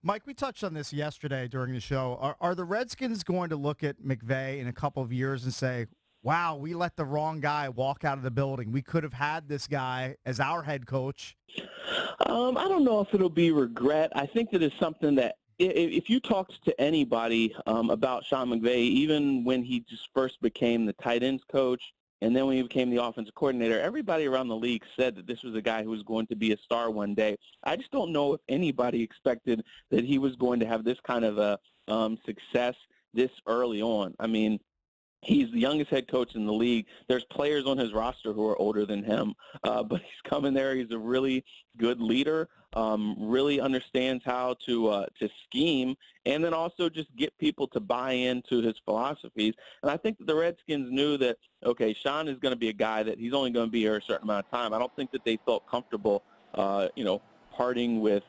Mike, we touched on this yesterday during the show. Are the Redskins going to look at McVay in a couple of years and say, wow, we let the wrong guy walk out of the building. We could have had this guy as our head coach. I don't know if it'll be regret. I think that it's something that if you talked to anybody about Sean McVay, even when he just first became the tight ends coach and then when he became the offensive coordinator, everybody around the league said that this was a guy who was going to be a star one day. I just don't know if anybody expected that he was going to have this kind of a success this early on. I mean, he's the youngest head coach in the league. There's players on his roster who are older than him, but he's coming there. He's a really good leader, really understands how to scheme, and then also just get people to buy into his philosophies. And I think that the Redskins knew that, okay, Sean is going to be a guy that he's only going to be here a certain amount of time. I don't think that they felt comfortable, parting with,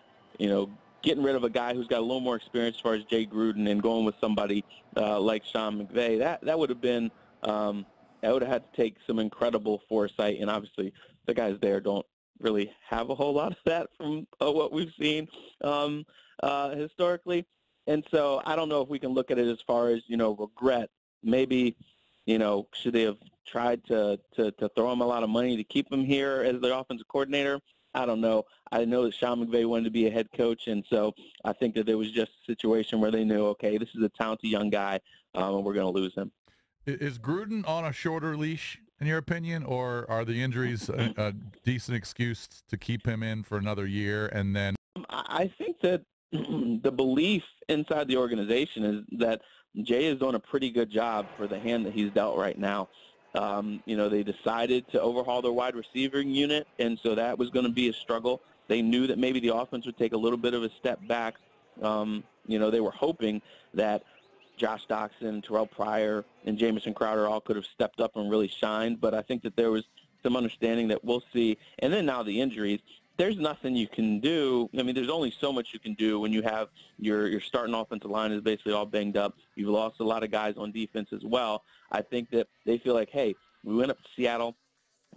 getting rid of a guy who's got a little more experience as far as Jay Gruden and going with somebody like Sean McVay. That would have been that would have had to take some incredible foresight, and obviously the guys there don't really have a whole lot of that from what we've seen historically. And so I don't know if we can look at it as far as, regret. Maybe, should they have tried to throw him a lot of money to keep him here as the offensive coordinator? I don't know. I know that Sean McVay wanted to be a head coach, and so I think that there was just a situation where they knew, okay, this is a talented young guy, and we're going to lose him. Is Gruden on a shorter leash, in your opinion, or are the injuries a decent excuse to keep him in for another year? And then I think that the belief inside the organization is that Jay is doing a pretty good job for the hand that he's dealt right now. They decided to overhaul their wide receiving unit, and so that was going to be a struggle. They knew that maybe the offense would take a little bit of a step back. They were hoping that Josh Doxson, Terrell Pryor, and Jamison Crowder all could have stepped up and really shined, but I think that there was some understanding that we'll see. And then now the injuries. There's nothing you can do. I mean, there's only so much you can do when you have your starting offensive line is basically all banged up. You've lost a lot of guys on defense as well. I think that they feel like, hey, we went up to Seattle,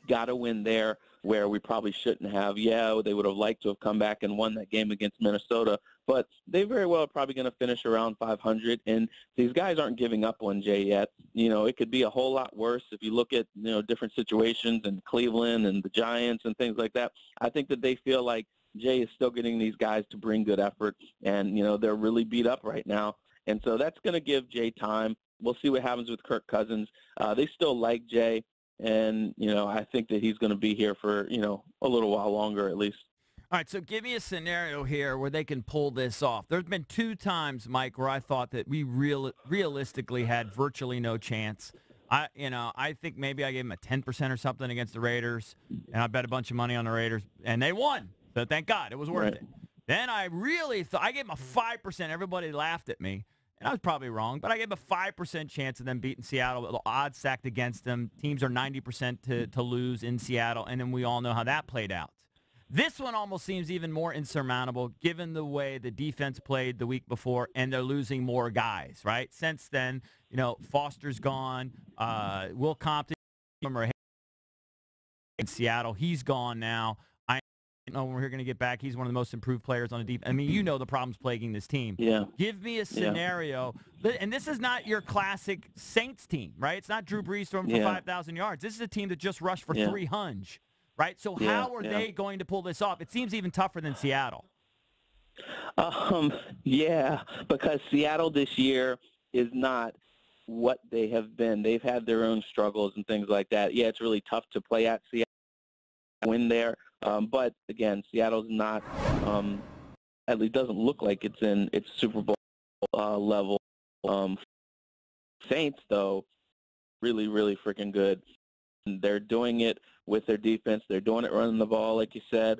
got to win there where we probably shouldn't have. Yeah, they would have liked to have come back and won that game against Minnesota, but they very well are probably going to finish around 500, and these guys aren't giving up on Jay yet. It could be a whole lot worse if you look at, different situations in Cleveland and the Giants and things like that. I think that they feel like Jay is still getting these guys to bring good effort, and, they're really beat up right now. And so that's going to give Jay time. We'll see what happens with Kirk Cousins. They still like Jay. And, I think that he's going to be here for, a little while longer at least. All right, so give me a scenario here where they can pull this off. There's been 2 times, Mike, where I thought that we realistically had virtually no chance. I think maybe I gave them a 10% or something against the Raiders, and I bet a bunch of money on the Raiders, and they won. So thank God, it was worth it. Then I really thought I gave them a 5%. Everybody laughed at me. And I was probably wrong, but I gave a 5% chance of them beating Seattle. The odds stacked against them. Teams are 90% to lose in Seattle, and then we all know how that played out. This one almost seems even more insurmountable given the way the defense played the week before, and they're losing more guys, right? Since then, Foster's gone. Will Compton in Seattle, he's gone now. I don't know when we're going to get back. He's one of the most improved players on the defense. I mean, the problems plaguing this team. Yeah. Give me a scenario. And this is not your classic Saints team, right? It's not Drew Brees throwing for 5,000 yards. This is a team that just rushed for 300, right? So how are they going to pull this off? It seems even tougher than Seattle. Because Seattle this year is not what they have been. They've had their own struggles and things like that. Yeah, it's really tough to play at Seattle, win there. But, again, Seattle's not at least doesn't look like it's in its Super Bowl level. Saints, though, really, really freaking good. They're doing it with their defense. They're doing it running the ball, like you said.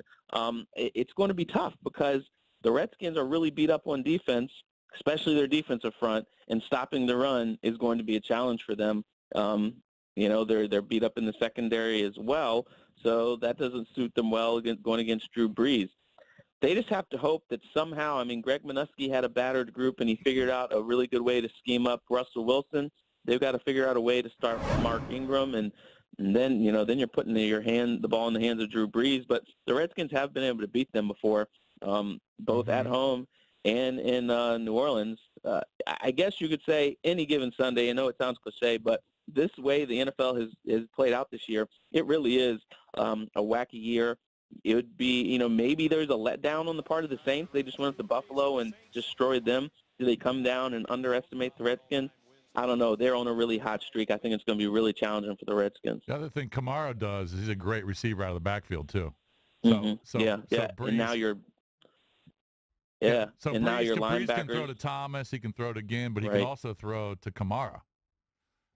It's going to be tough because the Redskins are really beat up on defense, especially their defensive front, and stopping the run is going to be a challenge for them. They're beat up in the secondary as well, so that doesn't suit them well going against Drew Brees. They just have to hope that somehow, Greg Minuski had a battered group, and he figured out a really good way to scheme up Russell Wilson. They've got to figure out a way to start Mark Ingram, and then you're putting the ball in the hands of Drew Brees. But the Redskins have been able to beat them before, both at home and in New Orleans. I guess you could say any given Sunday. I know it sounds cliche, but this way the NFL has played out this year, it really is a wacky year. It would be, maybe there's a letdown on the part of the Saints. They just went up to Buffalo and destroyed them. Do they come down and underestimate the Redskins? I don't know. They're on a really hot streak. I think it's going to be really challenging for the Redskins. The other thing Kamara does is he's a great receiver out of the backfield too. Yeah. Breeze, And now you're So and Breeze, now your Breeze linebackers can throw to Thomas. He can throw to Ginn, but he Right. can also throw to Kamara.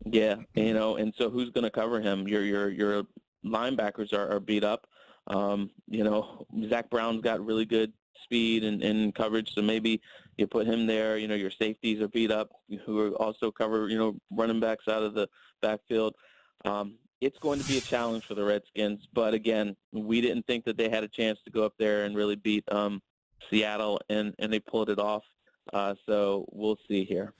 Yeah, and so who's going to cover him? Your linebackers are beat up. Zach Brown's got really good speed and coverage, so maybe you put him there. Your safeties are beat up, who are also cover, running backs out of the backfield. It's going to be a challenge for the Redskins, but again, we didn't think that they had a chance to go up there and really beat Seattle, and they pulled it off. So we'll see here.